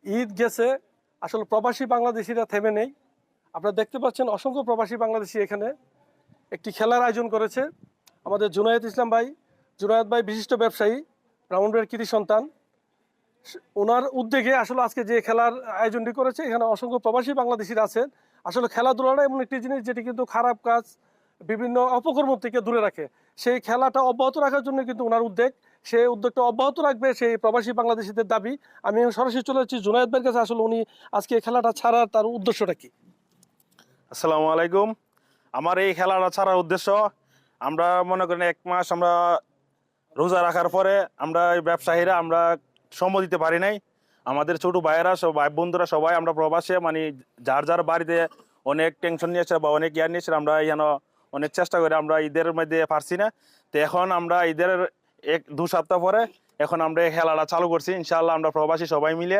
ঈদ গেছে, আসলে প্রবাসী বাংলাদেশিরা থেমে নেই। আপনারা দেখতে পাচ্ছেন অসংখ্য প্রবাসী বাংলাদেশি এখানে একটি খেলার আয়োজন করেছে। আমাদের জুনায়েদ ইসলাম ভাই, জুনায়েদ ভাই বিশিষ্ট ব্যবসায়ী, ব্রাহ্মণবাড়িয়ার কৃতি সন্তান। ওনার উদ্যোগে আসলে আজকে যে খেলার আয়োজনটি করেছে, এখানে অসংখ্য প্রবাসী বাংলাদেশিরা আছেন। আসলে খেলাধুলাটা এমন একটি জিনিস যেটি কিন্তু খারাপ কাজ, বিভিন্ন অপকর্ম থেকে দূরে রাখে। সেই খেলাটা অব্যাহত রাখার জন্য কিন্তু ওনার উদ্যোগ, সেই উদ্যোগটা অব্যাহত রাখবে সেই প্রবাসী বাংলাদেশিদের দাবি। আমি সরাসরি চলে যাচ্ছি জুনায়েদ ভাইয়ের কাছে, আসলে উনি আজকে এই খেলাটা ছাড়ার তার উদ্দেশ্যটা কি? আসসালামু আলাইকুম। আমার এই খেলাটা ছাড়ার উদ্দেশ্য, আমরা মনে করেন 1 মাস আমরা রোজা রাখার পরে আমরা এই ব্যবসায়ীরা আমরা সময় দিতে পারি নাই। আমাদের ছোট ভাইয়েরা সব ভাই বন্ধুরা সবাই আমরা প্রবাসে মানে যার যার বাড়িতে অনেক টেনশন নিয়েছে বা অনেক ইয়ার নিয়েছে, আমরা এখানে অনেক চেষ্টা করে আমরা ঈদের মধ্যে পারছি না। তো এখন আমরা ঈদের 1-2 সপ্তাহ পরে এখন আমরা এই খেলাটা চালু করছি। ইনশাআল্লাহ আমরা প্রবাসী সবাই মিলে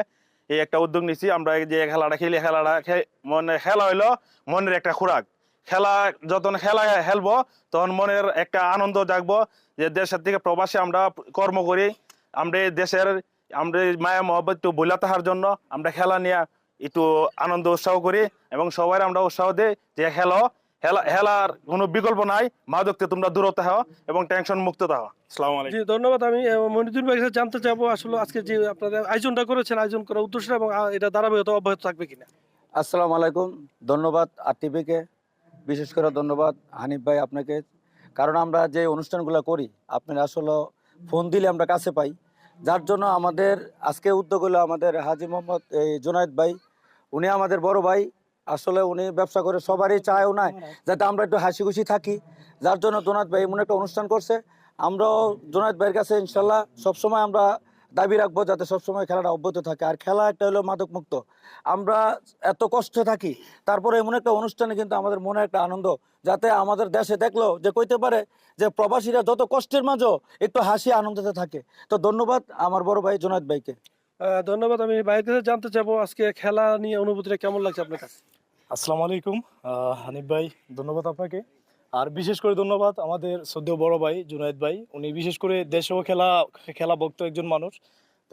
এই একটা উদ্যোগ নিচ্ছি। আমরা এই যে খেলাটা খেলি, মানে খেলা হইলো মনের একটা খোরাক। খেলা যখন খেলবো তখন মনের একটা আনন্দ জাগবো যে দেশের থেকে প্রবাসী আমরা কর্ম করি, আমরা দেশের আমরা মায়া মহব্বত একটু বইলা থাকার জন্য আমরা খেলা নিয়ে একটু আনন্দ উৎসাহ করি এবং সবাই আমরা উৎসাহ দিই যে খেলার কোনো বিকল্প নাই, মাদক থেকে তোমরা দূরত থাকো এবং টেনশন মুক্ত থাকো। আসসালামু আলাইকুম। জি ধন্যবাদ। আমি মনিদুল ভাইয়ের কাছে জানতে চাবো আসলে আজকে যে আপনারা আয়োজনটা করেছেন, আয়োজন করার উদ্দেশ্য এবং এটা ধারাবাহিকতা অব্যাহত থাকবে কিনা? আসসালামু আলাইকুম। ধন্যবাদ আরটিভিকে, বিশেষ করে ধন্যবাদ হানিফ ভাই আপনাকে। কারণ আমরা যে অনুষ্ঠানগুলো করি আপনার আসলে ফোন দিলে আমরা কাছে পাই, যার জন্য আমাদের আজকে উদ্যোগ হলো আমাদের হাজি মোহাম্মদ জুনায়েদ ভাই। উনি আমাদের বড় ভাই, আসলে উনি ব্যবসা করে সবারই চায় না যাতে আমরা একটু হাসি খুশি থাকি, যার জন্য জুনায়েদ ভাই এমন একটা অনুষ্ঠান করছে। আমরাও জুনায়েদ ভাইয়ের কাছে ইনশাল্লাহ সবসময় আমরা দাবি রাখবো যাতে সবসময় খেলাটা অব্যাহত থাকে। আর খেলা একটা হলো মাদক মুক্ত। আমরা এত কষ্টে থাকি, তারপরে এমন একটা অনুষ্ঠানে কিন্তু আমাদের মনে একটা আনন্দ, যাতে আমাদের দেশে দেখলো যে কইতে পারে যে প্রবাসীরা যত কষ্টের মাঝেও একটু হাসি আনন্দতে থাকে। তো ধন্যবাদ আমার বড় ভাই জুনায়েদ ভাইকে। ধন্যবাদ। আমি ভাইয়ের কাছে জানতে চাবো আজকে খেলা নিয়ে অনুভূতিটা কেমন লাগছে আপনার কাছে? আসসালামু আলাইকুম হানিফ ভাই, ধন্যবাদ আপনাকে। আর বিশেষ করে ধন্যবাদ আমাদের শ্রদ্ধেয় বড় ভাই জুনায়েদ ভাই। উনি বিশেষ করে দেশেও খেলা ভক্ত একজন মানুষ।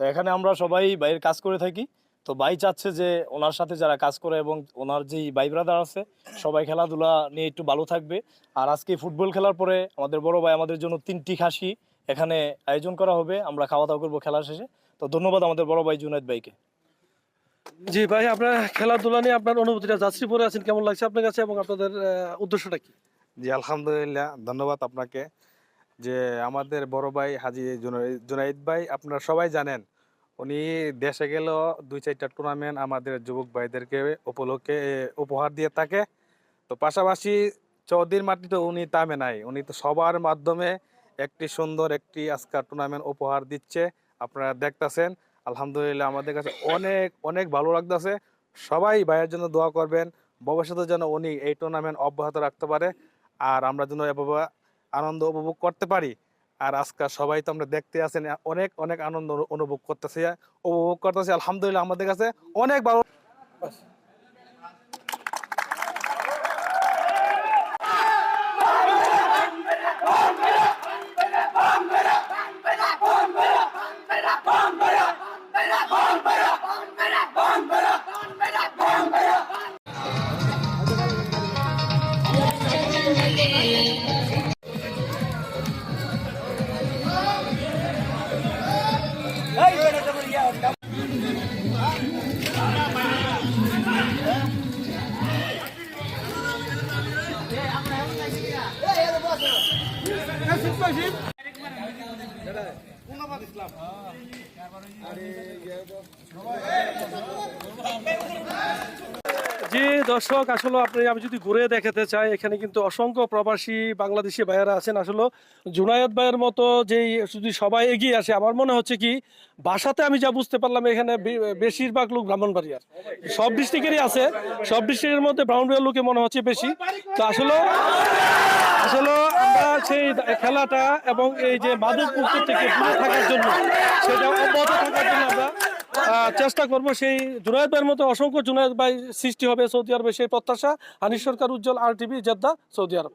তো এখানে আমরা সবাই ভাইয়ের কাজ করে থাকি। তো ভাই চাচ্ছে যে ওনার সাথে যারা কাজ করে এবং ওনার যেই ভাই ব্রাদার আছে সবাই খেলাধুলা নিয়ে একটু ভালো থাকবে। আর আজকে ফুটবল খেলার পরে আমাদের বড় ভাই আমাদের জন্য 3টি খাসি এখানে আয়োজন করা হবে, আমরা খাওয়া দাওয়া করবো খেলা শেষে। তো ধন্যবাদ আমাদের বড় ভাই জুনায়েদ ভাইকে। জি ভাই, আপনার খেলাধুলা নিয়ে আপনার অনুভূতিটা, যাত্রী পরে আছেন, কেমন লাগছে আপনার কাছে এবং আপনাদের উদ্দেশ্যটা কি? জি আলহামদুলিল্লাহ, ধন্যবাদ আপনাকে। যে আমাদের বড় ভাই হাজি জুনাইদ ভাই, আপনারা সবাই জানেন উনি দেশে গেলেও 2-4টা টুর্নামেন্ট আমাদের যুবক ভাইদেরকে উপলক্ষে উপহার দিয়ে থাকে। তো পাশাপাশি চৌধুরীর মাটিতে উনি থামে নাই, উনি তো সবার মাধ্যমে একটি সুন্দর একটি আজকাল টুর্নামেন্ট উপহার দিচ্ছে। আপনারা দেখতেছেন আলহামদুলিল্লাহ, আমাদের কাছে অনেক অনেক ভালো লাগতেছে। সবাই ভাইয়ের জন্য দোয়া করবেন, ভবিষ্যতে যেন উনি এই টুর্নামেন্ট অব্যাহত রাখতে পারে আর আমরা যেন এভাবে আনন্দ উপভোগ করতে পারি। আর আজকাল সবাই তো আমরা দেখতে আছেন অনেক অনেক আনন্দ উপভোগ করতেছি আলহামদুলিল্লাহ, আমাদের কাছে অনেক ভালো। জি দর্শক, আসলে আমি যদি ঘুরে দেখাতে চাই, এখানে কিন্তু অসংখ্য প্রবাসী বাংলাদেশি ভাইয়েরা আছেন। আসলে জুনায়েদ ভাইয়ের মতো যেই যদি সবাই এগিয়ে আসে, আমার মনে হচ্ছে কি ভাষাতে আমি যা বুঝতে পারলাম, এখানে বেশিরভাগ লোক ব্রাহ্মণবাড়িয়ার, সব ডিস্ট্রিক্টেরই আছে, সব ডিস্ট্রিক্টের মধ্যে ব্রাহ্মণবাড়িয়ার লোকে মনে হচ্ছে বেশি। তো আসলে আমরা সেই খেলাটা এবং এই যে মাদক মুক্ত থেকে দূরে থাকার জন্য, সেটা অব্যাহত থাকার জন্য আমরা চেষ্টা করবো। সেই জুনায়েদ ভাইয়ের মতো অসংখ্য জুনায়েদ ভাই সৃষ্টি হবে সৌদি আরবে, সেই প্রত্যাশা। হানিফ সরকার, উজ্জ্বল, আরটিভি, জেদ্দা, সৌদি আরব।